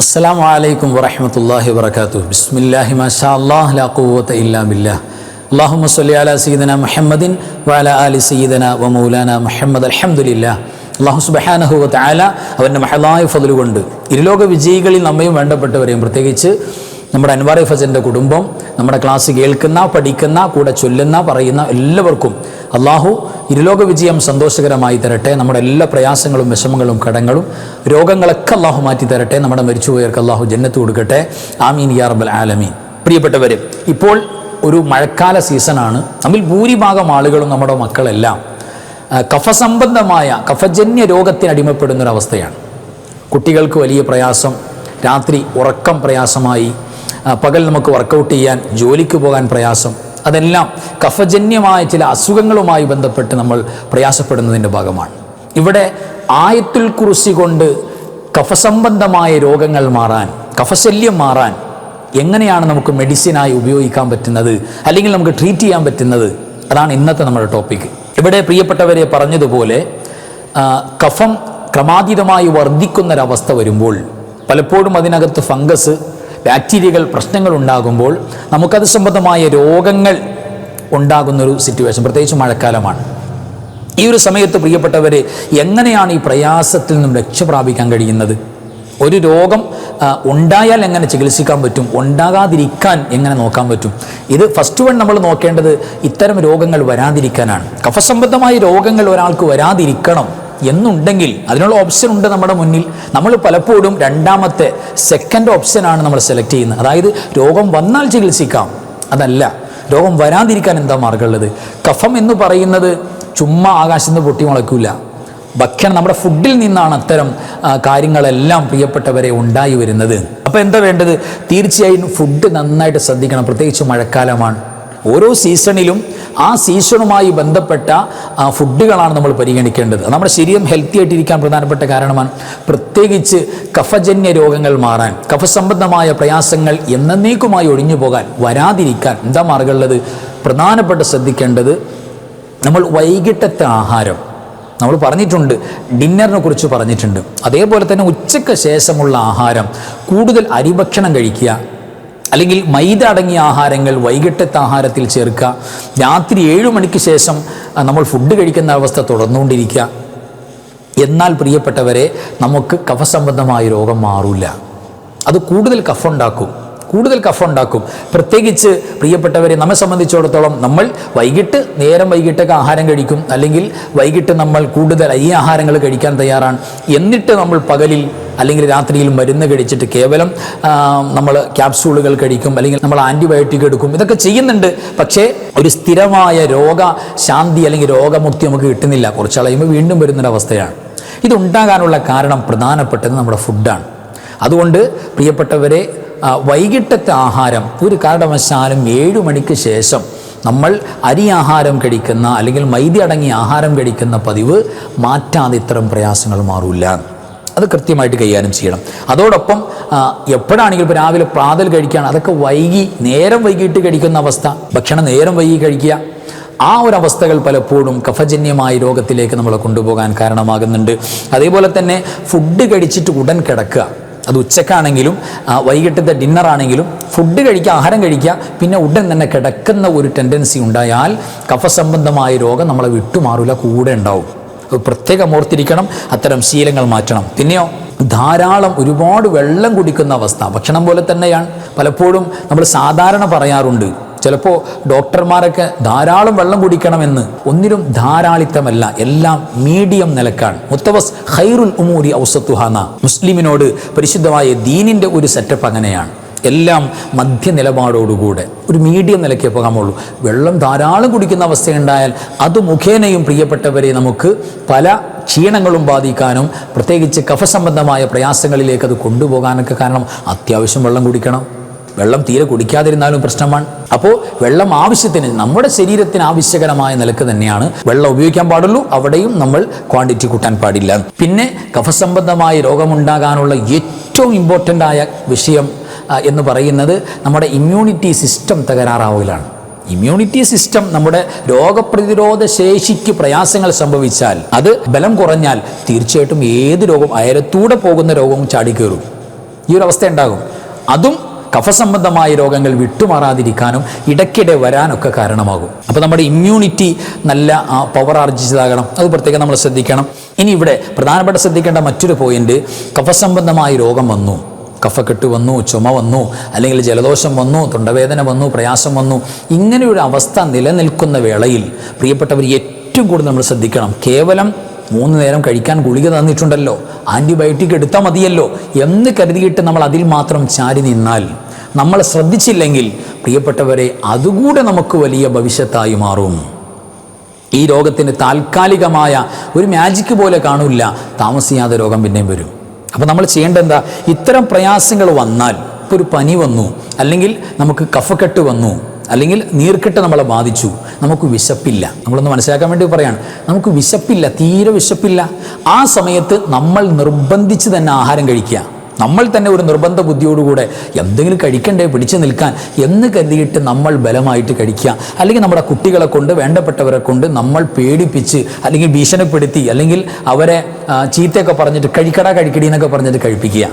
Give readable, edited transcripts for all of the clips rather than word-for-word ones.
അസ്സലാമു അലൈക്കും വറഹ്മത്തുള്ളാഹി വബറകാതുഹു. ബിസ്മില്ലാഹി മാഷാ അല്ലാഹ് ലാ ഖുവത ഇല്ലാ ബില്ലാഹ്. അല്ലാഹുമ്മ സ്വല്ലി അലാ സയ്യിദിനാ മുഹമ്മദിൻ വഅലാ ആലി സയ്യിദിനാ വമൗലാനാ മുഹമ്മദ്. അൽഹംദുലില്ലാഹ്. അല്ലാഹു സുബ്ഹാനഹു വ തആല അവൻ്റെ മഹളായ ഫദ്ല് കൊണ്ട് ഇരുലോക വിജയികളിൽ നമ്മയും വേണ്ടപ്പെട്ടവരെയും പ്രത്യേകിച്ച് നമ്മുടെ അൻവാർ ഫസലിൻ്റെ കുടുംബം, നമ്മുടെ ക്ലാസ് കേൾക്കുന്ന, പഠിക്കുന്ന, കൂടെ ചൊല്ലുന്ന, പറയുന്ന എല്ലാവർക്കും അള്ളാഹു ഇരുലോക വിജയം സന്തോഷകരമായി തരട്ടെ. നമ്മുടെ എല്ലാ പ്രയാസങ്ങളും വിഷമങ്ങളും കടങ്ങളും രോഗങ്ങളൊക്കെ അള്ളാഹു മാറ്റി തരട്ടെ. നമ്മുടെ മരിച്ചുപോയവർക്ക് അള്ളാഹു ജന്നത്ത് കൊടുക്കട്ടെ. ആമീൻ യാ റബ്ബൽ ആലമീൻ. പ്രിയപ്പെട്ടവർ, ഇപ്പോൾ ഒരു മഴക്കാല സീസണാണ്. നമ്മിൽ ഭൂരിഭാഗം ആളുകളും നമ്മുടെ മക്കളെല്ലാം കഫസംബന്ധമായ കഫജന്യ രോഗത്തിന് അടിമപ്പെടുന്നൊരവസ്ഥയാണ്. കുട്ടികൾക്ക് വലിയ പ്രയാസം, രാത്രി ഉറക്കം പ്രയാസമായി, പകൽ നമുക്ക് വർക്കൗട്ട് ചെയ്യാൻ, ജോലിക്ക് പോകാൻ പ്രയാസം, അതെല്ലാം കഫജന്യമായ ചില അസുഖങ്ങളുമായി ബന്ധപ്പെട്ട് നമ്മൾ പ്രയാസപ്പെടുന്നതിൻ്റെ ഭാഗമാണ്. ഇവിടെ ആയത്തുൽ കുർസി കൊണ്ട് കഫസംബന്ധമായ രോഗങ്ങൾ മാറാൻ, കഫശല്യം മാറാൻ എങ്ങനെയാണ് നമുക്ക് മെഡിസിനായി ഉപയോഗിക്കാൻ പറ്റുന്നത്, അല്ലെങ്കിൽ നമുക്ക് ട്രീറ്റ് ചെയ്യാൻ പറ്റുന്നത്, അതാണ് ഇന്നത്തെ നമ്മുടെ ടോപ്പിക്ക്. ഇവിടെ പ്രിയപ്പെട്ടവരെ പറഞ്ഞതുപോലെ കഫം ക്രമാതീതമായി വർദ്ധിക്കുന്നൊരവസ്ഥ വരുമ്പോൾ പലപ്പോഴും അതിനകത്ത് ഫംഗസ്, ബാക്ടീരിയകൾ, പ്രശ്നങ്ങൾ ഉണ്ടാകുമ്പോൾ നമുക്കത് സംബന്ധമായ രോഗങ്ങൾ ഉണ്ടാകുന്നൊരു സിറ്റുവേഷൻ, പ്രത്യേകിച്ച് മഴക്കാലമാണ്. ഈ ഒരു സമയത്ത് പ്രിയപ്പെട്ടവരെ എങ്ങനെയാണ് ഈ പ്രയാസത്തിൽ നിന്നും രക്ഷപ്രാപിക്കാൻ കഴിയുന്നത്? ഒരു രോഗം ഉണ്ടായാൽ എങ്ങനെ ചികിത്സിക്കാൻ പറ്റും, ഉണ്ടാകാതിരിക്കാൻ എങ്ങനെ നോക്കാൻ പറ്റും? ഇത് ഫസ്റ്റ് വൺ നമ്മൾ നോക്കേണ്ടത് ഇത്തരം രോഗങ്ങൾ വരാതിരിക്കാനാണ്. കഫസംബന്ധമായ രോഗങ്ങൾ ഒരാൾക്ക് വരാതിരിക്കണം എന്നുണ്ടെങ്കിൽ അതിനുള്ള ഓപ്ഷൻ ഉണ്ട് നമ്മുടെ മുന്നിൽ. നമ്മൾ പലപ്പോഴും രണ്ടാമത്തെ സെക്കൻഡ് ഓപ്ഷനാണ് നമ്മൾ സെലക്ട് ചെയ്യുന്നത്. അതായത് രോഗം വന്നാൽ ചികിത്സിക്കാം, അതല്ല രോഗം വരാതിരിക്കാൻ എന്താ മാർഗമുള്ളത്? കഫം എന്ന് പറയുന്നത് ചുമ്മാ ആകാശത്ത് നിന്ന് പൊട്ടി മുളയ്ക്കില്ല. ഭക്ഷണം, നമ്മുടെ ഫുഡിൽ നിന്നാണ് അത്തരം കാര്യങ്ങളെല്ലാം പ്രിയപ്പെട്ടവരെ ഉണ്ടായി വരുന്നത്. അപ്പോൾ എന്താ വേണ്ടത്? തീർച്ചയായും ഫുഡ് നന്നായിട്ട് ശ്രദ്ധിക്കണം. പ്രത്യേകിച്ച് മഴക്കാലമാണ്. ഓരോ സീസണിലും ആ സീസണുമായി ബന്ധപ്പെട്ട ഫുഡുകളാണ് നമ്മൾ പരിഗണിക്കേണ്ടത്. നമ്മുടെ ശരീരം ഹെൽത്തി ആയിട്ടിരിക്കാൻ പ്രധാനപ്പെട്ട കാരണമാണ്. പ്രത്യേകിച്ച് കഫജന്യ രോഗങ്ങൾ മാറാൻ, കഫസംബന്ധമായ പ്രയാസങ്ങൾ എന്നേക്കുമായി ഒഴിഞ്ഞു പോകാൻ, വരാതിരിക്കാൻ എന്താ മാർഗമുള്ളത്? പ്രധാനപ്പെട്ട ശ്രദ്ധിക്കേണ്ടത്, നമ്മൾ വൈകിട്ടത്തെ ആഹാരം നമ്മൾ പറഞ്ഞിട്ടുണ്ട്, ഡിന്നറിനെ കുറിച്ച് പറഞ്ഞിട്ടുണ്ട്. അതേപോലെ തന്നെ ഉച്ചയ്ക്ക് ശേഷമുള്ള ആഹാരം, കൂടുതൽ അരിഭക്ഷണം കഴിക്കുക, അല്ലെങ്കിൽ മൈദ അടങ്ങിയ ആഹാരങ്ങൾ വൈകിട്ടത്തെ ആഹാരത്തിൽ ചേർക്കുക. രാത്രി 7 മണിക്ക് ശേഷം നമ്മൾ ഫുഡ് കഴിക്കുന്ന അവസ്ഥ തുടർന്നുകൊണ്ടിരിക്കുക. എന്നാൽ പ്രിയപ്പെട്ടവരെ, നമുക്ക് കഫസംബന്ധമായ രോഗം മാറില്ല. അത് കൂടുതൽ കഫുണ്ടാക്കും. പ്രത്യേകിച്ച് പ്രിയപ്പെട്ടവരെ, നമ്മെ സംബന്ധിച്ചിടത്തോളം നമ്മൾ നേരം വൈകിട്ടൊക്കെ ആഹാരം കഴിക്കും, അല്ലെങ്കിൽ വൈകിട്ട് നമ്മൾ കൂടുതൽ ഈ ആഹാരങ്ങൾ കഴിക്കാൻ തയ്യാറാണ്. എന്നിട്ട് നമ്മൾ പകലിൽ അല്ലെങ്കിൽ രാത്രിയിൽ മരുന്ന് കഴിച്ചിട്ട് കേവലം നമ്മൾ ക്യാപ്സൂളുകൾ കഴിക്കും, അല്ലെങ്കിൽ നമ്മൾ ആൻറ്റിബയോട്ടിക് എടുക്കും. ഇതൊക്കെ ചെയ്യുന്നുണ്ട്. പക്ഷേ ഒരു സ്ഥിരമായ രോഗശാന്തി അല്ലെങ്കിൽ രോഗമുക്തി നമുക്ക് കിട്ടുന്നില്ല. കുറച്ച് കഴിയുമ്പോൾ വീണ്ടും വരുന്നൊരവസ്ഥയാണ്. ഇതുണ്ടാകാനുള്ള കാരണം പ്രധാനപ്പെട്ടത് നമ്മുടെ ഫുഡാണ്. അതുകൊണ്ട് പ്രിയപ്പെട്ടവരെ, വൈകിട്ടത്തെ ആഹാരം ഒരു കാരണവശാലും 7 മണിക്ക് ശേഷം നമ്മൾ അരി ആഹാരം കഴിക്കുന്ന, അല്ലെങ്കിൽ മൈദ അടങ്ങിയ ആഹാരം കഴിക്കുന്ന പതിവ് മാറ്റാതെ ഇത്തരം പ്രയാസങ്ങൾ മാറില്ല. അത് കൃത്യമായിട്ട് കൈകാര്യം ചെയ്യണം. അതോടൊപ്പം എപ്പോഴാണെങ്കിലും ഇപ്പോൾ രാവിലെ പ്രാതൽ കഴിക്കുകയാണ്, അതൊക്കെ നേരം വൈകിട്ട് കഴിക്കുന്ന അവസ്ഥ, ഭക്ഷണം നേരം വൈകി കഴിക്കുക, ആ ഒരു അവസ്ഥകൾ പലപ്പോഴും കഫജന്യമായ രോഗത്തിലേക്ക് നമ്മളെ കൊണ്ടുപോകാൻ കാരണമാകുന്നുണ്ട്. അതേപോലെ തന്നെ ഫുഡ് കഴിച്ചിട്ട് ഉടൻ കിടക്കുക, അത് ഉച്ചക്കാണെങ്കിലും വൈകിട്ടത്തെ ഡിന്നറാണെങ്കിലും ഫുഡ് കഴിക്കുക, ആഹാരം കഴിക്കുക, പിന്നെ ഉടൻ തന്നെ കിടക്കുന്ന ഒരു ടെൻഡൻസി ഉണ്ടായാൽ കഫസംബന്ധമായ രോഗം നമ്മളെ വിട്ടുമാറില്ല, കൂടെ ഉണ്ടാവും. പ്രത്യേകം ഓർത്തിരിക്കണം, അത്തരം ശീലങ്ങൾ മാറ്റണം. പിന്നെയോ ധാരാളം ഒരുപാട് വെള്ളം കുടിക്കുന്ന അവസ്ഥ ഭക്ഷണം പോലെ തന്നെയാണ്. പലപ്പോഴും നമ്മൾ സാധാരണ പറയാറുണ്ട്, ചിലപ്പോൾ ഡോക്ടർമാരൊക്കെ ധാരാളം വെള്ളം കുടിക്കണമെന്ന്. ഒന്നിനും ധാരാളിത്തമല്ല, എല്ലാം മീഡിയം നിലക്കാണ്. മുത്തവസ് ഖൈറുൽ ഉമൂരി ഔസത്തുഹാന, മുസ്ലിമിനോട് പരിശുദ്ധമായ ദീനിൻ്റെ ഒരു സെറ്റപ്പ് അങ്ങനെയാണ്. എല്ലാം മധ്യനിലപാടോടുകൂടെ ഒരു മീഡിയം നിലയ്ക്കേ പോകാമുള്ളൂ. വെള്ളം ധാരാളം കുടിക്കുന്ന അവസ്ഥയുണ്ടായാൽ അത് മുഖേനയും പ്രിയപ്പെട്ടവരെ നമുക്ക് പല ക്ഷീണങ്ങളും ബാധിക്കാനും, പ്രത്യേകിച്ച് കഫസംബന്ധമായ പ്രയാസങ്ങളിലേക്ക് അത് കൊണ്ടുപോകാനൊക്കെ കാരണം അത്യാവശ്യം വെള്ളം കുടിക്കണം. വെള്ളം തീരെ കുടിക്കാതിരുന്നാലും പ്രശ്നമാണ്. അപ്പോൾ വെള്ളം ആവശ്യത്തിന്, നമ്മുടെ ശരീരത്തിന് ആവശ്യകരമായ നിലക്ക് തന്നെയാണ് വെള്ളം ഉപയോഗിക്കാൻ പാടുള്ളൂ. അവിടെയും നമ്മൾ ക്വാണ്ടിറ്റി കൂട്ടാൻ പാടില്ല. പിന്നെ കഫസംബന്ധമായ രോഗമുണ്ടാകാനുള്ള ഏറ്റവും ഇമ്പോർട്ടൻ്റ് ആയ വിഷയം എന്ന് പറയുന്നത് നമ്മുടെ ഇമ്മ്യൂണിറ്റി സിസ്റ്റം തകരാറാവലാണ്. ഇമ്മ്യൂണിറ്റി സിസ്റ്റം, നമ്മുടെ രോഗപ്രതിരോധ ശേഷിക്ക് പ്രയാസങ്ങൾ സംഭവിച്ചാൽ, അത് ബലം കുറഞ്ഞാൽ തീർച്ചയായിട്ടും ഏത് രോഗം, അയരത്തൂടെ പോകുന്ന രോഗവും ചാടിക്കയറും. ഈ ഒരു അവസ്ഥ ഉണ്ടാകും. അതും കഫസംബന്ധമായ രോഗങ്ങൾ വിട്ടുമാറാതിരിക്കാനും ഇടയ്ക്കിടെ വരാനൊക്കെ കാരണമാകും. അപ്പോൾ നമ്മുടെ ഇമ്മ്യൂണിറ്റി നല്ല പവർ ആർജിച്ചതാകണം, അത് പ്രത്യേകം നമ്മൾ ശ്രദ്ധിക്കണം. ഇനി ഇവിടെ പ്രധാനപ്പെട്ട ശ്രദ്ധിക്കേണ്ട മറ്റൊരു പോയിന്റ്, കഫസംബന്ധമായ രോഗം വന്നു, കഫക്കെട്ട് വന്നു, ചുമ വന്നു, അല്ലെങ്കിൽ ജലദോഷം വന്നു, തൊണ്ടവേദന വന്നു, പ്രയാസം വന്നു, ഇങ്ങനെയൊരു അവസ്ഥ നിലനിൽക്കുന്ന വേളയിൽ പ്രിയപ്പെട്ടവർ ഏറ്റവും കൂടുതൽ നമ്മൾ ശ്രദ്ധിക്കണം. കേവലം 3 നേരം കഴിക്കാൻ ഗുളിക തന്നിട്ടുണ്ടല്ലോ, ആൻറ്റിബയോട്ടിക് എടുത്താൽ മതിയല്ലോ എന്ന് കരുതിയിട്ട് നമ്മൾ അതിൽ മാത്രം ചാരി നിന്നാൽ, നമ്മൾ ശ്രദ്ധിച്ചില്ലെങ്കിൽ പ്രിയപ്പെട്ടവരെ അതുകൂടെ നമുക്ക് വലിയ ഭവിഷ്യത്തായി മാറും. ഈ രോഗത്തിന് താൽക്കാലികമായ ഒരു മാജിക് പോലെ കാണില്ല, താമസിയാതെ രോഗം പിന്നെയും വരും. അപ്പോൾ നമ്മൾ ചെയ്യേണ്ടത് എന്താ? ഇത്തരം പ്രയാസങ്ങൾ വന്നാൽ, ഇപ്പോൾ ഒരു പനി വന്നു, അല്ലെങ്കിൽ നമുക്ക് കഫക്കെട്ട് വന്നു, അല്ലെങ്കിൽ നീർക്കെട്ട് നമ്മളെ ബാധിച്ചു, നമുക്ക് വിശപ്പില്ല. നമ്മളൊന്ന് മനസ്സിലാക്കാൻ വേണ്ടി പറയാണ്, നമുക്ക് വിശപ്പില്ല, തീരെ വിശപ്പില്ല. ആ സമയത്ത് നമ്മൾ നിർബന്ധിച്ച് തന്നെ ആഹാരം കഴിക്കുക. നമ്മൾ തന്നെ ഒരു നിർബന്ധ ബുദ്ധിയോടുകൂടെ എന്തെങ്കിലും കഴിക്കണ്ടേ, പിടിച്ചു നിൽക്കാൻ എന്ന് കരുതിയിട്ട് നമ്മൾ ബലമായിട്ട് കഴിക്കുക. അല്ലെങ്കിൽ നമ്മുടെ കുട്ടികളെ കൊണ്ട്, വേണ്ടപ്പെട്ടവരെ കൊണ്ട് നമ്മൾ പേടിപ്പിച്ച് അല്ലെങ്കിൽ ഭീഷണിപ്പെടുത്തി അല്ലെങ്കിൽ അവരെ ചീത്തയൊക്കെ പറഞ്ഞിട്ട് കഴിക്കടി എന്നൊക്കെ പറഞ്ഞിട്ട് കഴിപ്പിക്കുക.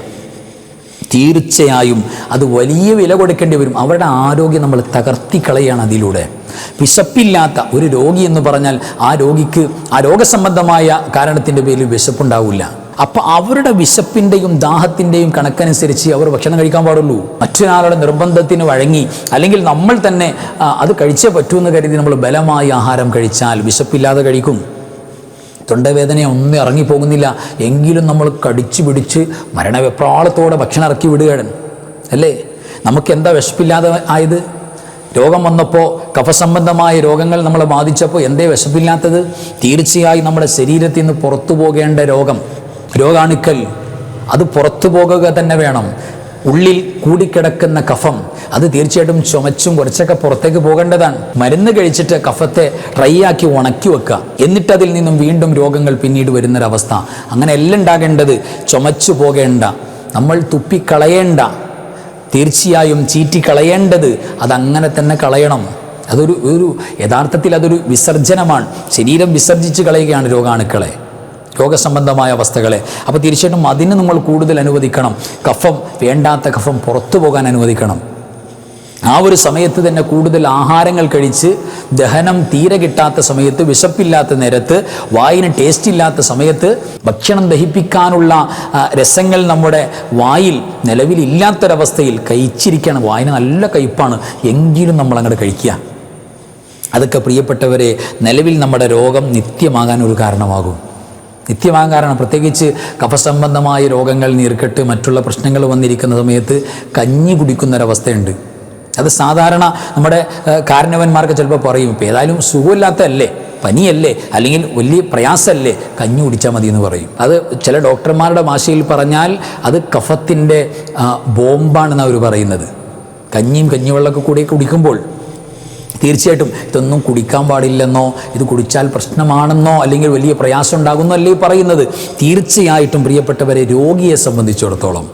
തീർച്ചയായും അത് വലിയ വില കൊടുക്കേണ്ടി വരും. അവരുടെ ആരോഗ്യം നമ്മൾ തകർത്തിക്കളയാണ് അതിലൂടെ. വിശപ്പില്ലാത്ത ഒരു രോഗി എന്ന് പറഞ്ഞാൽ ആ രോഗിക്ക് ആ രോഗസംബന്ധമായ കാരണത്തിൻ്റെ പേരിൽ വിശപ്പുണ്ടാവില്ല. അപ്പം അവരുടെ വിശപ്പിൻ്റെയും ദാഹത്തിൻ്റെയും കണക്കനുസരിച്ച് അവർ ഭക്ഷണം കഴിക്കാൻ പാടുള്ളൂ. മറ്റൊരാളുടെ നിർബന്ധത്തിന് വഴങ്ങി അല്ലെങ്കിൽ നമ്മൾ തന്നെ അത് കഴിച്ചേ പറ്റൂന്ന് കരുതി നമ്മൾ ബലമായി ആഹാരം കഴിച്ചാൽ വിശപ്പില്ലാതെ കഴിക്കും. തൊണ്ടവേദന ഒന്നും ഇറങ്ങിപ്പോകുന്നില്ല എങ്കിലും നമ്മൾ കടിച്ചു പിടിച്ച് മരണവെപ്രാളത്തോടെ ഭക്ഷണം ഇറക്കി വിടുകയാണ് അല്ലേ? നമുക്ക് എന്താ വിശപ്പില്ലാതെ ആയത്? രോഗം വന്നപ്പോൾ, കഫസംബന്ധമായ രോഗങ്ങൾ നമ്മളെ ബാധിച്ചപ്പോൾ എന്തേ വിശപ്പില്ലാത്തത്? തീർച്ചയായും നമ്മുടെ ശരീരത്തിൽ നിന്ന് പുറത്തു പോകേണ്ട രോഗാണുക്കൾ അത് പുറത്തു പോകുക തന്നെ വേണം. ഉള്ളിൽ കൂടിക്കിടക്കുന്ന കഫം അത് തീർച്ചയായിട്ടും ചുമച്ചും കുറച്ചൊക്കെ പുറത്തേക്ക് പോകേണ്ടതാണ്. മരുന്ന് കഴിച്ചിട്ട് കഫത്തെ ഡ്രൈ ആക്കി ഉണക്കി വെക്കുക, എന്നിട്ട് അതിൽ നിന്നും വീണ്ടും രോഗങ്ങൾ പിന്നീട് വരുന്നൊരവസ്ഥ. അങ്ങനെ എല്ലാം ഉണ്ടാകേണ്ടത്. ചുമച്ചു പോകേണ്ട, നമ്മൾ തുപ്പിക്കളയേണ്ട, തീർച്ചയായും ചീറ്റിക്കളയേണ്ടത് അതങ്ങനെ തന്നെ കളയണം. അതൊരു യഥാർത്ഥത്തിൽ അതൊരു വിസർജനമാണ്. ശരീരം വിസർജിച്ച് കളയുകയാണ് രോഗാണുക്കളെ, രോഗസംബന്ധമായ അവസ്ഥകളെ. അപ്പോൾ തീർച്ചയായിട്ടും അതിന് നമ്മൾ കൂടുതൽ അനുവദിക്കണം. കഫം, വേണ്ടാത്ത കഫം പുറത്തു പോകാൻ അനുവദിക്കണം. ആ ഒരു സമയത്ത് തന്നെ കൂടുതൽ ആഹാരങ്ങൾ കഴിച്ച്, ദഹനം തീരെ കിട്ടാത്ത സമയത്ത്, വിശപ്പില്ലാത്ത നേരത്ത്, വായിന് ടേസ്റ്റ് ഇല്ലാത്ത സമയത്ത് ഭക്ഷണം ദഹിപ്പിക്കാനുള്ള രസങ്ങൾ നമ്മുടെ വായിൽ നിലവിലില്ലാത്തൊരവസ്ഥയിൽ കഴിച്ചിരിക്കണം. വായിന് നല്ല കയ്പ്പാണ് എങ്കിലും നമ്മൾ അങ്ങോട്ട് കഴിക്കുക. അതൊക്കെ പ്രിയപ്പെട്ടവരെ നിലവിൽ നമ്മുടെ രോഗം നിത്യമാകാൻ ഒരു കാരണമാകും. നിത്യമാകാൻ കാരണം പ്രത്യേകിച്ച് കഫസംബന്ധമായ രോഗങ്ങൾ, നീർക്കെട്ട്, മറ്റുള്ള പ്രശ്നങ്ങൾ വന്നിരിക്കുന്ന സമയത്ത് കഞ്ഞി കുടിക്കുന്നൊരവസ്ഥയുണ്ട്. അത് സാധാരണ നമ്മുടെ കാരണവന്മാർക്ക് ചിലപ്പോൾ പറയും, ഇപ്പോൾ ഏതായാലും സുഖമില്ലാത്തതല്ലേ, പനിയല്ലേ, അല്ലെങ്കിൽ വലിയ പ്രയാസമല്ലേ, കഞ്ഞി കുടിച്ചാൽ മതി എന്ന് പറയും. അത് ചില ഡോക്ടർമാരുടെ ഭാഷയിൽ പറഞ്ഞാൽ അത് കഫത്തിൻ്റെ ബോംബാണെന്ന് അവർ പറയുന്നത്. കഞ്ഞിയും കഞ്ഞിവെള്ളമൊക്കെ കൂടി കുടിക്കുമ്പോൾ തീർച്ചയായിട്ടും ഇതൊന്നും കുടിക്കാൻ പാടില്ലെന്നോ, ഇത് കുടിച്ചാൽ പ്രശ്നമാണെന്നോ, അല്ലെങ്കിൽ വലിയ പ്രയാസം ഉണ്ടാകുന്നോ അല്ലേ പറയുന്നത്. തീർച്ചയായിട്ടും പ്രിയപ്പെട്ടവരെ, രോഗിയെ സംബന്ധിച്ചിടത്തോളം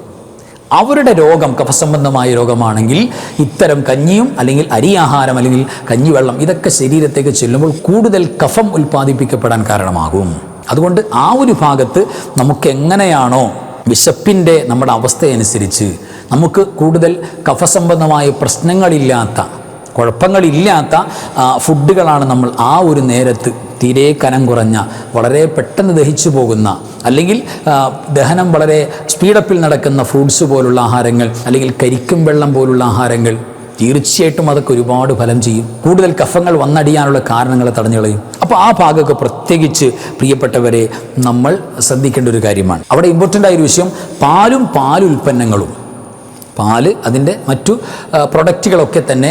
അവരുടെ രോഗം കഫസംബന്ധമായ രോഗമാണെങ്കിൽ ഇത്തരം കഞ്ഞിയും അല്ലെങ്കിൽ അരിയാഹാരം അല്ലെങ്കിൽ കഞ്ഞിവെള്ളം ഇതൊക്കെ ശരീരത്തേക്ക് ചെല്ലുമ്പോൾ കൂടുതൽ കഫം ഉൽപ്പാദിപ്പിക്കപ്പെടാൻ കാരണമാകും. അതുകൊണ്ട് ആ ഒരു ഭാഗത്ത് നമുക്ക് എങ്ങനെയാണോ വിശപ്പിൻ്റെ നമ്മുടെ അവസ്ഥയനുസരിച്ച് നമുക്ക് കൂടുതൽ കഫസംബന്ധമായ പ്രശ്നങ്ങളില്ലാത്ത, കുഴപ്പങ്ങളില്ലാത്ത ഫുഡുകളാണ് നമ്മൾ ആ ഒരു നേരത്ത് തീരെ കനം കുറഞ്ഞ, വളരെ പെട്ടെന്ന് ദഹിച്ചു പോകുന്ന, അല്ലെങ്കിൽ ദഹനം വളരെ സ്പീഡപ്പിൽ നടക്കുന്ന ഫ്രൂട്ട്സ് പോലുള്ള ആഹാരങ്ങൾ, അല്ലെങ്കിൽ കരിക്കും വെള്ളം പോലുള്ള ആഹാരങ്ങൾ, തീർച്ചയായിട്ടും അതൊക്കെ ഒരുപാട് ഫലം ചെയ്യും. കൂടുതൽ കഫങ്ങൾ വന്നടിയാനുള്ള കാരണങ്ങളെ തടഞ്ഞു കളയും. അപ്പോൾ ആ ഭാഗമൊക്കെ പ്രത്യേകിച്ച് പ്രിയപ്പെട്ടവരെ നമ്മൾ ശ്രദ്ധിക്കേണ്ട ഒരു കാര്യമാണ്. അവിടെ ഇമ്പോർട്ടൻ്റ് ആയൊരു വിഷയം, പാലും പാലുൽപ്പന്നങ്ങളും, പാല് അതിൻ്റെ മറ്റു പ്രൊഡക്റ്റുകളൊക്കെ തന്നെ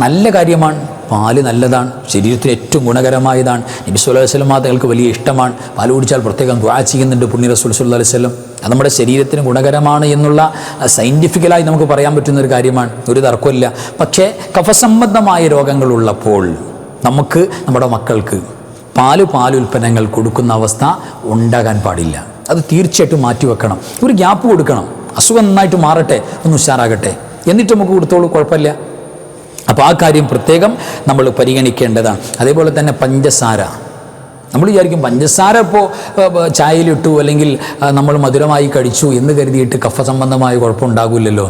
നല്ല കാര്യമാണ്. പാല് നല്ലതാണ്, ശരീരത്തിന് ഏറ്റവും ഗുണകരമായതാണ്. നബി സല്ലല്ലാഹു അലൈഹി വസല്ലം തങ്ങൾക്ക് വലിയ ഇഷ്ടമാണ്. പാല് കുടിച്ചാൽ പ്രത്യേകം ദുആ ചെയ്യുന്നുണ്ട് പുണ്യ റസൂൽ സല്ലല്ലാഹു അലൈഹി വസല്ലം. അത് നമ്മുടെ ശരീരത്തിന് ഗുണകരമാണ് എന്നുള്ള സയൻറ്റിഫിക്കലായി നമുക്ക് പറയാൻ പറ്റുന്നൊരു കാര്യമാണ്, ഒരു തർക്കമില്ല. പക്ഷേ കഫസംബന്ധമായ രോഗങ്ങളുള്ളപ്പോൾ നമുക്ക് നമ്മുടെ മക്കൾക്ക് പാലുൽപ്പന്നങ്ങൾ കൊടുക്കുന്ന അവസ്ഥ ഉണ്ടാകാൻ പാടില്ല. അത് തീർച്ചയായിട്ടും മാറ്റിവെക്കണം, ഒരു ഗ്യാപ്പ് കൊടുക്കണം. അസുഖം നന്നായിട്ട് മാറട്ടെ, ഒന്ന് ഉഷാറാകട്ടെ, എന്നിട്ട് നമുക്ക് കൊടുത്തോളൂ, കുഴപ്പമില്ല. അപ്പോൾ ആ കാര്യം പ്രത്യേകം നമ്മൾ പരിഗണിക്കേണ്ടതാണ്. അതേപോലെ തന്നെ നമ്മൾ വിചാരിക്കും പഞ്ചസാര ഇപ്പോൾ ചായയിലിട്ടു അല്ലെങ്കിൽ നമ്മൾ മധുരമായി കഴിച്ചു എന്ന് കരുതിയിട്ട് കഫ സംബന്ധമായ കുഴപ്പമുണ്ടാകില്ലല്ലോ.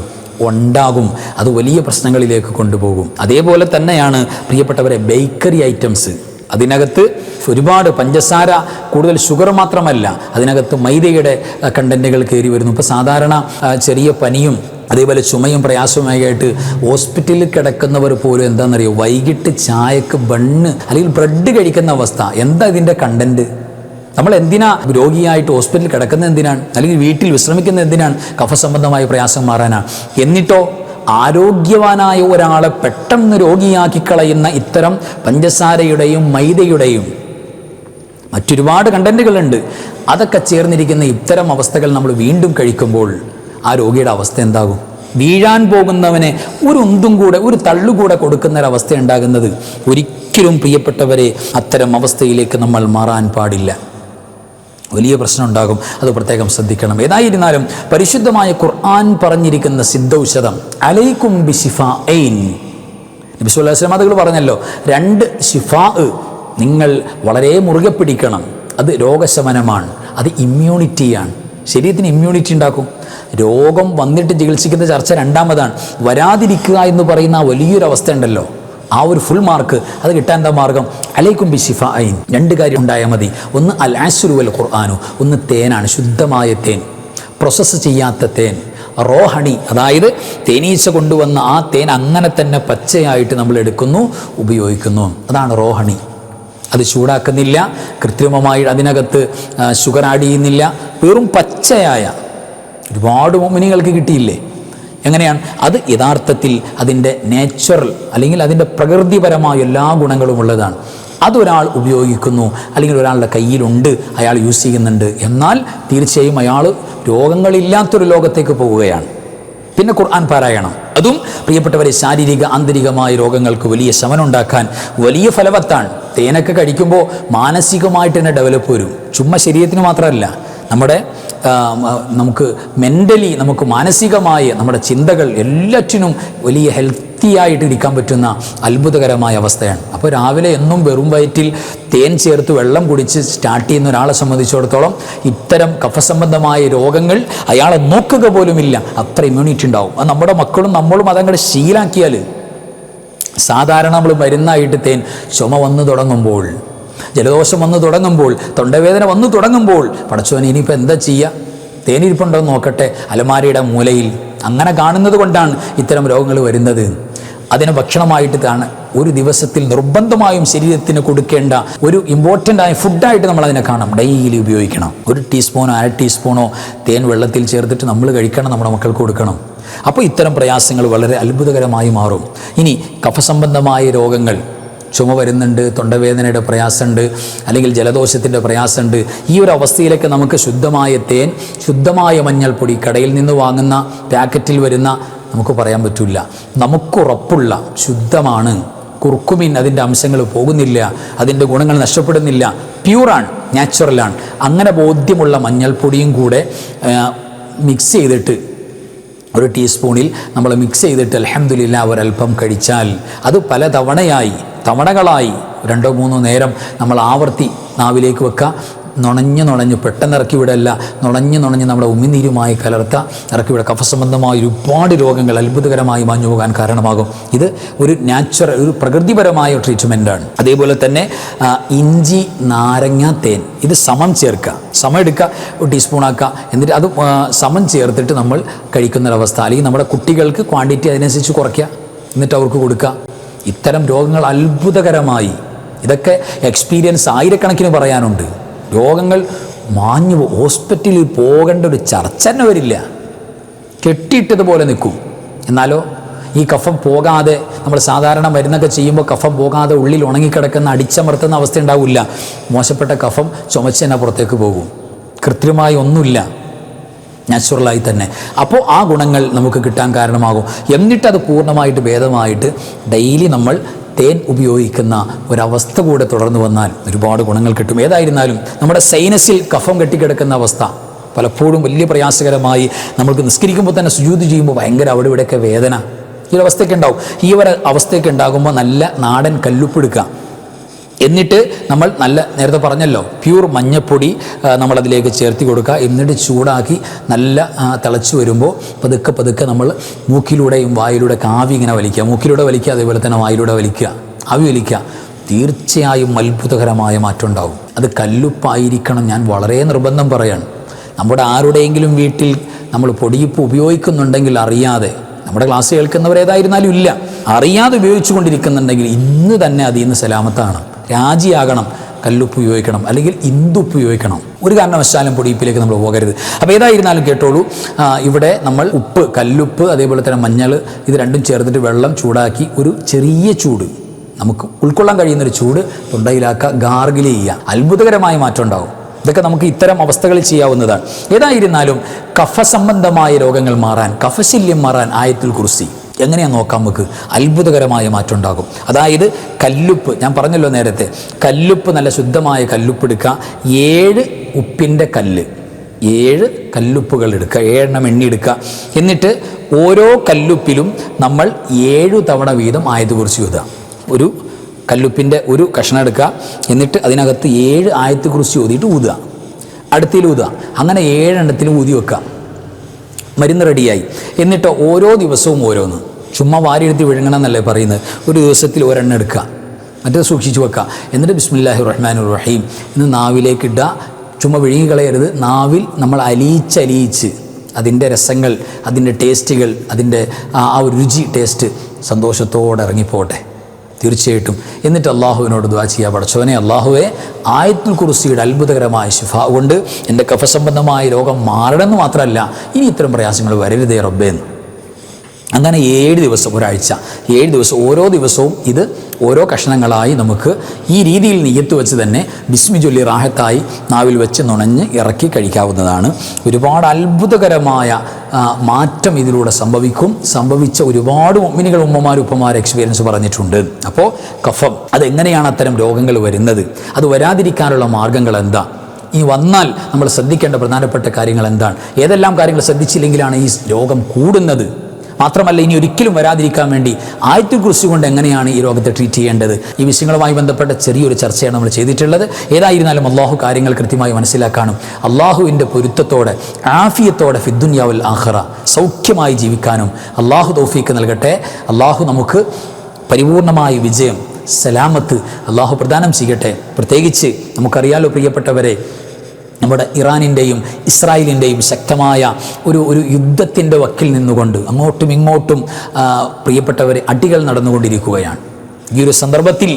ഉണ്ടാകും, അത് വലിയ പ്രശ്നങ്ങളിലേക്ക് കൊണ്ടുപോകും. അതേപോലെ തന്നെയാണ് പ്രിയപ്പെട്ടവരെ ബേക്കറി ഐറ്റംസ്. അതിനകത്ത് ഒരുപാട് പഞ്ചസാര, കൂടുതൽ ഷുഗർ മാത്രമല്ല, അതിനകത്ത് മൈദയുടെ കണ്ടൻറ്റുകൾ കയറി വരുന്നു. ഇപ്പോൾ സാധാരണ ചെറിയ പനിയും അതേപോലെ ചുമയും പ്രയാസവുമായിട്ട് ഹോസ്പിറ്റലിൽ കിടക്കുന്നവർ പോലും എന്താണെന്നറിയോ, വൈകിട്ട് ചായക്ക് ബണ്ണ് അല്ലെങ്കിൽ ബ്രെഡ് കഴിക്കുന്ന അവസ്ഥ. എന്താ ഇതിൻ്റെ കണ്ടൻറ്റ്? നമ്മൾ എന്തിനാ രോഗിയായിട്ട് ഹോസ്പിറ്റലിൽ കിടക്കുന്നത് എന്തിനാണ്? അല്ലെങ്കിൽ വീട്ടിൽ വിശ്രമിക്കുന്നത് എന്തിനാണ്? കഫ സംബന്ധമായ പ്രയാസം മാറാനാണ്. എന്നിട്ടോ ആരോഗ്യവാനായ ഒരാളെ പെട്ടെന്ന് രോഗിയാക്കി കളയുന്ന ഇത്തരം പഞ്ചസാരയുടെയും മൈദയുടെയും മറ്റൊരുപാട് കണ്ടന്റുകളുണ്ട്. അതൊക്കെ ചേർന്നിരിക്കുന്ന ഇത്തരം അവസ്ഥകൾ നമ്മൾ വീണ്ടും കഴിക്കുമ്പോൾ ആ രോഗിയുടെ അവസ്ഥ എന്താകും? വീഴാൻ പോകുന്നവനെ ഒരു ഉന്തും കൂടെ, ഒരു തള്ളുകൂടെ കൊടുക്കുന്നൊരവസ്ഥ ഉണ്ടാകുന്നത്. ഒരിക്കലും പ്രിയപ്പെട്ടവരെ അത്തരം അവസ്ഥയിലേക്ക് നമ്മൾ മാറാൻ പാടില്ല. വലിയ പ്രശ്നം ഉണ്ടാകും. അത് പ്രത്യേകം ശ്രദ്ധിക്കണം. ഏതായിരുന്നാലും പരിശുദ്ധമായ ഖുർആൻ പറഞ്ഞിരിക്കുന്ന സിദ്ധൌഷധം അലൈക്കും ബിശിഫാഇൻ, നബി സല്ലല്ലാഹു അലൈഹി വസല്ലം അതുകൾ പറഞ്ഞല്ലോ, 2 ശിഫാ നിങ്ങൾ വളരെ മുറുകെ പിടിക്കണം. അത് രോഗശമനമാണ്, അത് ഇമ്മ്യൂണിറ്റിയാണ്. ശരീരത്തിന് ഇമ്മ്യൂണിറ്റി ഉണ്ടാക്കും. രോഗം വന്നിട്ട് ചികിത്സിക്കുന്ന ചർച്ച രണ്ടാമതാണ്. വരാതിരിക്കുക എന്ന് പറയുന്ന ആ വലിയൊരു അവസ്ഥ ഉണ്ടല്ലോ, ആ ഒരു ഫുൾ മാർക്ക് അത് കിട്ടാൻ എന്താ മാർഗം? അലൈക്കും ബിശിഫാഇൻ. 2 കാര്യം ഉണ്ടായാൽ മതി. ഒന്ന് അൽ അസ്റു വൽ ഖുർആനു, ഒന്ന് തേനാണ്, ശുദ്ധമായ തേൻ, പ്രോസസ്സ് ചെയ്യാത്ത തേൻ. റോ ഹണി, അതായത് തേനീച്ച കൊണ്ടുവന്ന ആ തേൻ അങ്ങനെ തന്നെ പച്ചയായിട്ട് നമ്മൾ എടുക്കുന്നു, ഉപയോഗിക്കുന്നു. അതാണ് റോ ഹണി. അത് ചൂടാക്കുന്നില്ല, കൃത്രിമമായി അതിനകത്ത് ഷുഗർ ആഡ് ചെയ്യുന്നില്ല. വെറും പച്ചയായ ഒരുപാട് മുഅ്മിനീങ്ങൾക്ക് കിട്ടിയില്ലേ? എങ്ങനെയാണ് അത്? യഥാർത്ഥത്തിൽ അതിൻ്റെ നേച്ചുറൽ അല്ലെങ്കിൽ അതിൻ്റെ പ്രകൃതിപരമായ എല്ലാ ഗുണങ്ങളും ഉള്ളതാണ്. അതൊരാൾ ഉപയോഗിക്കുന്നു, അല്ലെങ്കിൽ ഒരാളുടെ കയ്യിലുണ്ട്, അയാൾ യൂസ് ചെയ്യുന്നുണ്ട്, എന്നാൽ തീർച്ചയായും അയാൾ രോഗങ്ങളില്ലാത്തൊരു ലോകത്തേക്ക് പോവുകയാണ്. പിന്നെ ഖുർആൻ പാരായണം, അതും പ്രിയപ്പെട്ടവരെ ശാരീരിക ആന്തരികമായ രോഗങ്ങൾക്ക് വലിയ ശമനം ഉണ്ടാക്കാൻ വലിയ ഫലവത്താണ്. തേനൊക്കെ കഴിക്കുമ്പോൾ മാനസികമായിട്ട് തന്നെ ഡെവലപ്പ് വരും. ചുമ്മാ ശരീരത്തിന് മാത്രമല്ല, നമുക്ക് മെൻ്റലി, നമുക്ക് മാനസികമായ നമ്മുടെ ചിന്തകൾ എല്ലാറ്റിനും വലിയ ഹെൽത്തി ആയിട്ട് ഇരിക്കാൻ പറ്റുന്ന അത്ഭുതകരമായ അവസ്ഥയാണ്. അപ്പോൾ രാവിലെ എന്നും വെറും വയറ്റിൽ തേൻ ചേർത്ത് വെള്ളം കുടിച്ച് സ്റ്റാർട്ട് ചെയ്യുന്ന ഒരാളെ സംബന്ധിച്ചിടത്തോളം ഇത്തരം കഫസംബന്ധമായ രോഗങ്ങൾ അയാളെ നോക്കുക പോലുമില്ല, അത്ര ഇമ്മ്യൂണിറ്റി ഉണ്ടാവും. അത് നമ്മുടെ മക്കളും നമ്മളും അതങ്ങോട്ട് ശീലാക്കിയാൽ, സാധാരണ നമ്മൾ മരുന്നായിട്ട് തേൻ ചുമ വന്നു തുടങ്ങുമ്പോൾ, ജലദോഷം വന്നു തുടങ്ങുമ്പോൾ, തൊണ്ടവേദന വന്നു തുടങ്ങുമ്പോൾ, പടച്ചോനെ ഇനിയിപ്പോൾ എന്താ ചെയ്യുക? തേനിരിപ്പുണ്ടോ നോക്കട്ടെ അലമാരയുടെ മൂലയിൽ. അങ്ങനെ കാണുന്നത് കൊണ്ടാണ് ഇത്തരം രോഗങ്ങൾ വരുന്നത്. അതിന് ഭക്ഷണമായിട്ടാണ് ഒരു ദിവസത്തിൽ നിർബന്ധമായും ശരീരത്തിന് കൊടുക്കേണ്ട ഒരു ഇമ്പോർട്ടൻ്റ് ആയ ഫുഡായിട്ട് നമ്മൾ അതിനെ കാണാം. ഡെയിലി ഉപയോഗിക്കണം. 1 ടീസ്പൂണോ 1/2 ടീസ്പൂണോ തേൻ വെള്ളത്തിൽ ചേർത്തിട്ട് നമ്മൾ കഴിക്കണം, നമ്മുടെ മക്കൾക്ക് കൊടുക്കണം. അപ്പോൾ ഇത്തരം പ്രയാസങ്ങൾ വളരെ അത്ഭുതകരമായി മാറും. ഇനി കഫസംബന്ധമായ രോഗങ്ങൾ, ചുമ വരുന്നുണ്ട്, തൊണ്ടവേദനയുടെ പ്രയാസമുണ്ട്, അല്ലെങ്കിൽ ജലദോഷത്തിൻ്റെ പ്രയാസമുണ്ട്, ഈ ഒരു അവസ്ഥയിലൊക്കെ നമുക്ക് ശുദ്ധമായ തേൻ, ശുദ്ധമായ മഞ്ഞൾപ്പൊടി, കടയിൽ നിന്ന് വാങ്ങുന്ന പാക്കറ്റിൽ വരുന്ന നമുക്ക് പറയാൻ പറ്റില്ല, നമുക്കുറപ്പുള്ള ശുദ്ധമാണ്, കുർക്കുമിൻ അതിൻ്റെ അംശങ്ങൾ പോകുന്നില്ല, അതിൻ്റെ ഗുണങ്ങൾ നഷ്ടപ്പെടുന്നില്ല, പ്യൂറാണ്, നാച്ചുറലാണ്, അങ്ങനെ ബോധ്യമുള്ള മഞ്ഞൾപ്പൊടിയും കൂടെ മിക്സ് ചെയ്തിട്ട് 1 ടീസ്പൂണിൽ നമ്മൾ മിക്സ് ചെയ്തിട്ട് അൽഹംദുലില്ലാ ഒരൽപ്പം കഴിച്ചാൽ അത് പല തവണകളായി 2-3 നേരം നമ്മൾ ആവർത്തി നാവിലേക്ക് വെക്കുക. നുണഞ്ഞ് പെട്ടെന്ന് ഇറക്കി വിടല്ല, നുണഞ്ഞ് നമ്മുടെ ഉമിനീരുമായി കലർത്ത ഇറക്കി വിടുക. കഫസംബന്ധമായ ഒരുപാട് രോഗങ്ങൾ അത്ഭുതകരമായി മാഞ്ഞു പോകാൻ കാരണമാകും. ഇത് ഒരു നാച്ചുറൽ, ഒരു പ്രകൃതിപരമായ ട്രീറ്റ്മെൻറ്റാണ്. അതേപോലെ തന്നെ ഇഞ്ചി, നാരങ്ങ, തേൻ, ഇത് സമം ചേർക്കുക, സമം എടുക്കുക, 1 ടീസ്പൂൺ ആക്കുക, എന്നിട്ട് അത് സമം ചേർത്തിട്ട് നമ്മൾ കഴിക്കുന്നൊരവസ്ഥ. അല്ലെങ്കിൽ നമ്മുടെ കുട്ടികൾക്ക് ക്വാണ്ടിറ്റി അതിനനുസരിച്ച് കുറയ്ക്കുക, എന്നിട്ട് അവർക്ക് കൊടുക്കുക. ഇത്തരം രോഗങ്ങൾ അത്ഭുതകരമായി, ഇതൊക്കെ എക്സ്പീരിയൻസ് ആയിരക്കണക്കിന് പറയാനുണ്ട്. രോഗങ്ങൾ മാഞ്ഞു, ഹോസ്പിറ്റലിൽ പോകേണ്ട ഒരു ചർച്ച തന്നെ വരില്ല, കെട്ടിയിട്ടതുപോലെ നിൽക്കും. എന്നാലോ ഈ കഫം പോകാതെ, നമ്മൾ സാധാരണ മരുന്നൊക്കെ ചെയ്യുമ്പോൾ കഫം പോകാതെ ഉള്ളിൽ ഉണങ്ങിക്കിടക്കുന്ന അടിച്ചമർത്തുന്ന അവസ്ഥ ഉണ്ടാവില്ല. മോശപ്പെട്ട കഫം ചുമച്ച് തന്നെ പുറത്തേക്ക് പോകും. കൃത്രിമമായി ഒന്നുമില്ല, നാച്ചുറലായി തന്നെ. അപ്പോൾ ആ ഗുണങ്ങൾ നമുക്ക് കിട്ടാൻ കാരണമാകും. എന്നിട്ടത് പൂർണ്ണമായിട്ട് ഭേദമായിട്ട് ഡെയിലി നമ്മൾ തേൻ ഉപയോഗിക്കുന്ന ഒരവസ്ഥ കൂടെ തുടർന്ന് വന്നാൽ ഒരുപാട് ഗുണങ്ങൾ കിട്ടും. ഏതായിരുന്നാലും നമ്മുടെ സൈനസിൽ കഫം കെട്ടിക്കിടക്കുന്ന അവസ്ഥ പലപ്പോഴും വലിയ പ്രയാസകരമായി, നമ്മൾക്ക് നിസ്കരിക്കുമ്പോൾ തന്നെ സുജൂദ് ചെയ്യുമ്പോൾ ഭയങ്കര അവിടെ ഇവിടെയൊക്കെ വേദന, ഈ ഒരു അവസ്ഥയൊക്കെ ഉണ്ടാവും. ഈ ഒരു അവസ്ഥയൊക്കെ ഉണ്ടാകുമ്പോൾ നല്ല നാടൻ കല്ലുപ്പ് എടുക്കുക, എന്നിട്ട് നമ്മൾ നേരത്തെ പറഞ്ഞല്ലോ പ്യൂർ മഞ്ഞപ്പൊടി നമ്മളതിലേക്ക് ചേർത്തി കൊടുക്കുക. എന്നിട്ട് ചൂടാക്കി നല്ല തിളച്ച് വരുമ്പോൾ പതുക്കെ പതുക്കെ നമ്മൾ മൂക്കിലൂടെയും വായിലൂടെയൊക്കെ ആവി ഇങ്ങനെ വലിക്കുക. മൂക്കിലൂടെ വലിക്കുക, അതേപോലെ തന്നെ വായിലൂടെ വലിക്കുക, ആവി വലിക്കുക. തീർച്ചയായും അത്ഭുതകരമായ മാറ്റം ഉണ്ടാവും. അത് കല്ലുപ്പായിരിക്കണം. ഞാൻ വളരെ നിർബന്ധം പറയാണ്. നമ്മുടെ ആരുടെയെങ്കിലും വീട്ടിൽ നമ്മൾ പൊടിയുപ്പ് ഉപയോഗിക്കുന്നുണ്ടെങ്കിൽ അറിയാതെ, നമ്മുടെ ക്ലാസ് കേൾക്കുന്നവരേതായിരുന്നാലും ഇല്ല, അറിയാതെ ഉപയോഗിച്ചു കൊണ്ടിരിക്കുന്നുണ്ടെങ്കിൽ ഇന്ന് തന്നെ അതിൽ നിന്ന് സലാമത്താണ്. രാജിയാകണം. കല്ലുപ്പ് ഉപയോഗിക്കണം, അല്ലെങ്കിൽ ഇന്ദുപ്പ് ഉപയോഗിക്കണം. ഒരു കാരണവശാലും പൊടിയിപ്പിലേക്ക് നമ്മൾ പോകരുത്. അപ്പോൾ ഏതായിരുന്നാലും കേട്ടോളൂ, ഇവിടെ നമ്മൾ ഉപ്പ്, കല്ലുപ്പ്, അതേപോലെ തന്നെ മഞ്ഞൾ, ഇത് രണ്ടും ചേർത്തിട്ട് വെള്ളം ചൂടാക്കി ഒരു ചെറിയ ചൂട്, നമുക്ക് ഉൾക്കൊള്ളാൻ കഴിയുന്നൊരു ചൂട് തൊണ്ടയിലാക്കുക, ഗാർഗിൾ ചെയ്യുക. അത്ഭുതകരമായ മാറ്റം ഉണ്ടാകും. ഇതൊക്കെ നമുക്ക് ഇത്തരം അവസ്ഥകളിൽ ചെയ്യാവുന്നതാണ്. ഏതായിരുന്നാലും കഫസംബന്ധമായ രോഗങ്ങൾ മാറാൻ, കഫശല്യം മാറാൻ ആയത്തുൽ കുർസി എങ്ങനെയാണെന്ന് നോക്കാം. നമുക്ക് അത്ഭുതകരമായ മാറ്റം ഉണ്ടാകും. അതായത് കല്ലുപ്പ്, ഞാൻ പറഞ്ഞല്ലോ നേരത്തെ, കല്ലുപ്പ്, നല്ല ശുദ്ധമായ കല്ലുപ്പ് എടുക്കുക. 7 ഉപ്പിൻ്റെ കല്ല്, 7 കല്ലുപ്പുകൾ എടുക്കുക, 7 എണ്ണം എണ്ണി എടുക്കുക. എന്നിട്ട് ഓരോ കല്ലുപ്പിലും നമ്മൾ 7 തവണ വീതം ആയത്തുൽ കുർസി ഓതുക. ഒരു കല്ലുപ്പിൻ്റെ ഒരു കഷ്ണം എടുക്കുക, എന്നിട്ട് അതിനകത്ത് 7 ആയത്തുൽ കുർസി ഓതിയിട്ട് ഊതുക, അടുത്തിൽ ഊതുക. അങ്ങനെ 7 എണ്ണത്തിലും ഊതി വെക്കുക. മരുന്ന് റെഡിയായി. എന്നിട്ട് ഓരോ ദിവസവും ഓരോന്ന്, ചുമ്മാ വാരിയെടുത്ത് വിഴുങ്ങണം എന്നല്ലേ പറയുന്നത്. ഒരു ദിവസത്തിൽ ഒരെണ്ണം എടുക്കുക, മറ്റേത് സൂക്ഷിച്ചു വെക്കുക. എന്നിട്ട് ബിസ്മില്ലാഹിർ റഹ്മാനിർ റഹീം എന്ന് നാവിലേക്ക് ഇടുക. ചുമ്മാ വിഴുങ്ങി കളയരുത്. നാവിൽ നമ്മൾ അലിയിച്ച് അതിൻ്റെ രസങ്ങൾ, അതിൻ്റെ ടേസ്റ്റുകൾ, അതിൻ്റെ ആ ഒരു രുചി, ടേസ്റ്റ് സന്തോഷത്തോടെ ഇറങ്ങിപ്പോട്ടെ തീർച്ചയായിട്ടും. എന്നിട്ട് അള്ളാഹുവിനോട് ദുആ ചെയ്യുക, പടച്ചോനെ അള്ളാഹുവെ, ആയത്തുൽ കുർസിയുടെ അത്ഭുതകരമായ ശിഫാ കൊണ്ട് എൻ്റെ കഫസംബന്ധമായ രോഗം മാറണമെന്ന് മാത്രമല്ല, ഇനി ഇത്തരം പ്രയാസങ്ങൾ വരരുതേ റബ്ബേന്ന്. അങ്ങനെ 7 ദിവസം, ഒരാഴ്ച 7 ദിവസം, ഓരോ ദിവസവും ഇത് ഓരോ കഷ്ണങ്ങളായി നമുക്ക് ഈ രീതിയിൽ നിയ്യത്ത് വെച്ച് തന്നെ ബിസ്മി ചൊല്ലി റാഹത്തായി നാവിൽ വെച്ച് നുണഞ്ഞ് ഇറക്കി കഴിക്കാവുന്നതാണ്. ഒരുപാട് അത്ഭുതകരമായ മാറ്റം ഇതിലൂടെ സംഭവിച്ച ഒരുപാട് മുഅ്മിനുകൾ, ഉമ്മമാർ, ഉപ്പമാർ എക്സ്പീരിയൻസ് പറഞ്ഞിട്ടുണ്ട്. അപ്പോൾ കഫം, അതെങ്ങനെയാണ് അത്തരം രോഗങ്ങൾ വരുന്നത്, അത് വരാതിരിക്കാനുള്ള മാർഗ്ഗങ്ങൾ എന്താ, ഈ വന്നാൽ നമ്മൾ ശ്രദ്ധിക്കേണ്ട പ്രധാനപ്പെട്ട കാര്യങ്ങൾ എന്താണ്, ഏതെല്ലാം കാര്യങ്ങൾ ശ്രദ്ധിച്ചില്ലെങ്കിലാണ് ഈ രോഗം കൂടുന്നത്, മാത്രമല്ല ഇനി ഒരിക്കലും വരാതിരിക്കാൻ വേണ്ടി ആയത്തുൽ കുർസി കൊണ്ട് എങ്ങനെയാണ് ഈ രോഗത്തെ ട്രീറ്റ് ചെയ്യേണ്ടത്, ഈ വിഷയങ്ങളുമായി ബന്ധപ്പെട്ട ചെറിയൊരു ചർച്ചയാണ് നമ്മൾ ചെയ്തിട്ടുള്ളത്. ഏതായിരുന്നാലും അള്ളാഹു കാര്യങ്ങൾ കൃത്യമായി മനസ്സിലാക്കാനും അള്ളാഹുവിൻ്റെ പൊരുത്തത്തോടെ ആഫിയത്തോടെ ഫിദ്ദുനിയ വൽ ആഖിറ സൗഖ്യമായി ജീവിക്കാനും അള്ളാഹു തൗഫീക്ക് നൽകട്ടെ. അള്ളാഹു നമുക്ക് പരിപൂർണമായ വിജയം, സലാമത്ത് അള്ളാഹു പ്രദാനം ചെയ്യട്ടെ. പ്രത്യേകിച്ച് നമുക്കറിയാലോ പ്രിയപ്പെട്ടവരെ, നമ്മുടെ ഇറാനിൻ്റെയും ഇസ്രായേലിൻ്റെയും ശക്തമായ ഒരു യുദ്ധത്തിൻ്റെ വക്കിൽ നിന്നുകൊണ്ട് അങ്ങോട്ടും ഇങ്ങോട്ടും പ്രിയപ്പെട്ടവരെ അടികൾ നടന്നുകൊണ്ടിരിക്കുകയാണ്. ഈ ഒരു സന്ദർഭത്തിൽ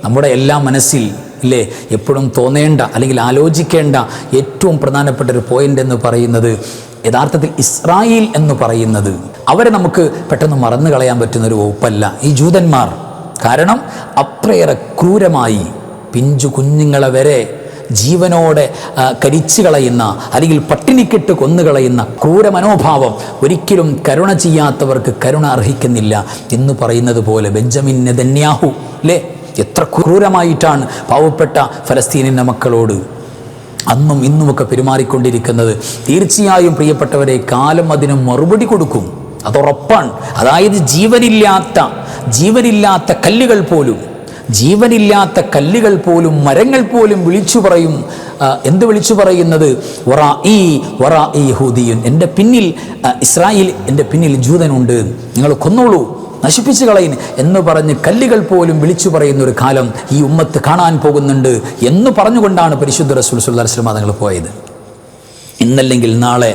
നമ്മുടെ എല്ലാ മനസ്സിൽ ഇല്ലേ എപ്പോഴും തോന്നേണ്ട, അല്ലെങ്കിൽ ആലോചിക്കേണ്ട ഏറ്റവും പ്രധാനപ്പെട്ട ഒരു പോയിൻ്റ് എന്ന് പറയുന്നത്, യഥാർത്ഥത്തിൽ ഇസ്രായേൽ എന്ന് പറയുന്നത് അവരെ നമുക്ക് പെട്ടെന്ന് മറന്നു കളയാൻ പറ്റുന്നൊരു വകുപ്പല്ല ഈ ജൂതന്മാർ. കാരണം അത്രയേറെ ക്രൂരമായി പിഞ്ചു കുഞ്ഞുങ്ങളെ വരെ ജീവനോടെ കരിച്ചു കളയുന്ന, അല്ലെങ്കിൽ പട്ടിണിക്കിട്ട് കൊന്നുകളയുന്ന ക്രൂര മനോഭാവം, ഒരിക്കലും കരുണ ചെയ്യാത്തവർക്ക് കരുണ അർഹിക്കുന്നില്ല എന്ന് പറയുന്നത് പോലെ ബെഞ്ചമിൻ നെതന്യാഹു അല്ലേ, എത്ര ക്രൂരമായിട്ടാണ് പാവപ്പെട്ട ഫലസ്തീനിൻ്റെ മക്കളോട് അന്നും ഇന്നുമൊക്കെ പെരുമാറിക്കൊണ്ടിരിക്കുന്നത്. തീർച്ചയായും പ്രിയപ്പെട്ടവരെ, കാലം അതിന് മറുപടി കൊടുക്കും, അതുറപ്പാണ്. അതായത് ജീവനില്ലാത്ത കല്ലുകൾ പോലും, ജീവനില്ലാത്ത കല്ലുകൾ പോലും, മരങ്ങൾ പോലും വിളിച്ചു പറയും. എന്ത് വിളിച്ചു പറയുന്നത്? വറാഇ യഹൂദിയുൻ, എൻ്റെ പിന്നിൽ ഇസ്രായേൽ, എൻ്റെ പിന്നിൽ ജൂതനുണ്ട്, നിങ്ങൾ കൊന്നോളൂ, നശിപ്പിച്ചു കളയും എന്ന് പറഞ്ഞ് കല്ലുകൾ പോലും വിളിച്ചു പറയുന്ന ഒരു കാലം ഈ ഉമ്മത്ത് കാണാൻ പോകുന്നുണ്ട് എന്ന് പറഞ്ഞുകൊണ്ടാണ് പരിശുദ്ധ റസൂൽ സ്വല്ലല്ലാഹു അലൈഹി വസല്ലം തങ്ങൾ പോയത്. ഇന്നല്ലെങ്കിൽ നാളെ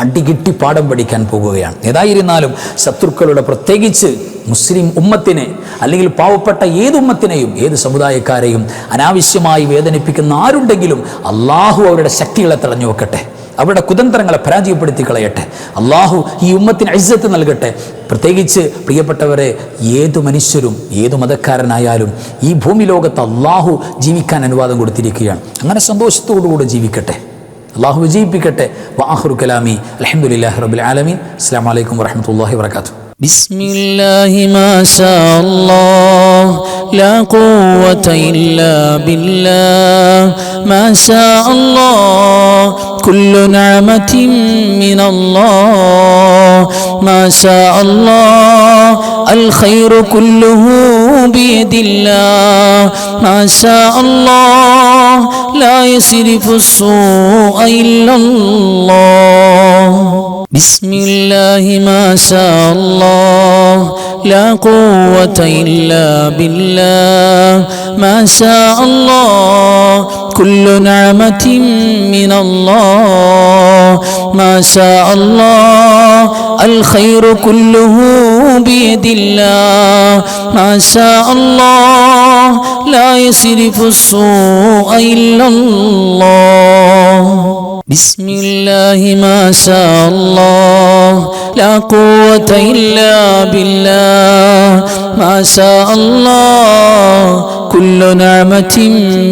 അടികിട്ടി പാഠം പഠിക്കാൻ പോകുകയാണ്. ഏതായിരുന്നാലും ശത്രുക്കളുടെ, പ്രത്യേകിച്ച് മുസ്ലിം ഉമ്മത്തിനെ, അല്ലെങ്കിൽ പാവപ്പെട്ട ഏത് ഉമ്മത്തിനെയും, ഏത് സമുദായക്കാരെയും അനാവശ്യമായി വേദനിപ്പിക്കുന്ന ആരുണ്ടെങ്കിലും അള്ളാഹു അവരുടെ ശക്തികളെ തടഞ്ഞു വെക്കട്ടെ, അവരുടെ കുതന്ത്രങ്ങളെ പരാജയപ്പെടുത്തി കളയട്ടെ. അള്ളാഹു ഈ ഉമ്മത്തിന് ഇസ്സത്ത് നൽകട്ടെ. പ്രത്യേകിച്ച് പ്രിയപ്പെട്ടവരെ, ഏതു മനുഷ്യരും ഏതു മതക്കാരനായാലും ഈ ഭൂമി ലോകത്ത് അള്ളാഹു ജീവിക്കാൻ അനുവാദം കൊടുത്തിരിക്കുകയാണ്. അങ്ങനെ സന്തോഷത്തോടുകൂടി ജീവിക്കട്ടെ, അള്ളാഹു വിജയിപ്പിക്കട്ടെ. വആഖിറു കലാമി അൽഹംദുലില്ലാഹി റബ്ബിൽ ആലമീൻ. അസ്സലാമു അലൈക്കും വറഹ്മത്തുള്ളാഹി വബറകാതുഹു. ബിസ്മില്ലാഹി മാ ശാ അല്ലാഹ് ലാ ഖുവത ഇല്ലാ ബില്ലാഹ് മാ ശാ അല്ലാഹ് കുല്ലു നിഅമതിൻ മിനല്ലാഹ് മാ ശാ അല്ലാഹ് അൽ ഖൈറു കുല്ലുഹു بيد الله ما شاء الله لا يصرف السوء إلا الله بسم الله ما شاء الله لا قوة إلا بالله ما شاء الله كل نعمة من الله ما شاء الله الخير كله بيد الله ما شاء الله لا يصرف السوء إلا الله بسم الله ما شاء الله لا قوة إلا بالله ما شاء الله كل نعمة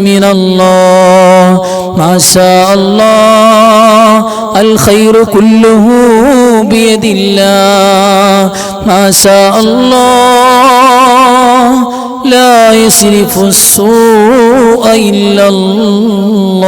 من الله ما شاء الله الخير كله بيد الله ما شاء الله لا يصرف السوء إلا الله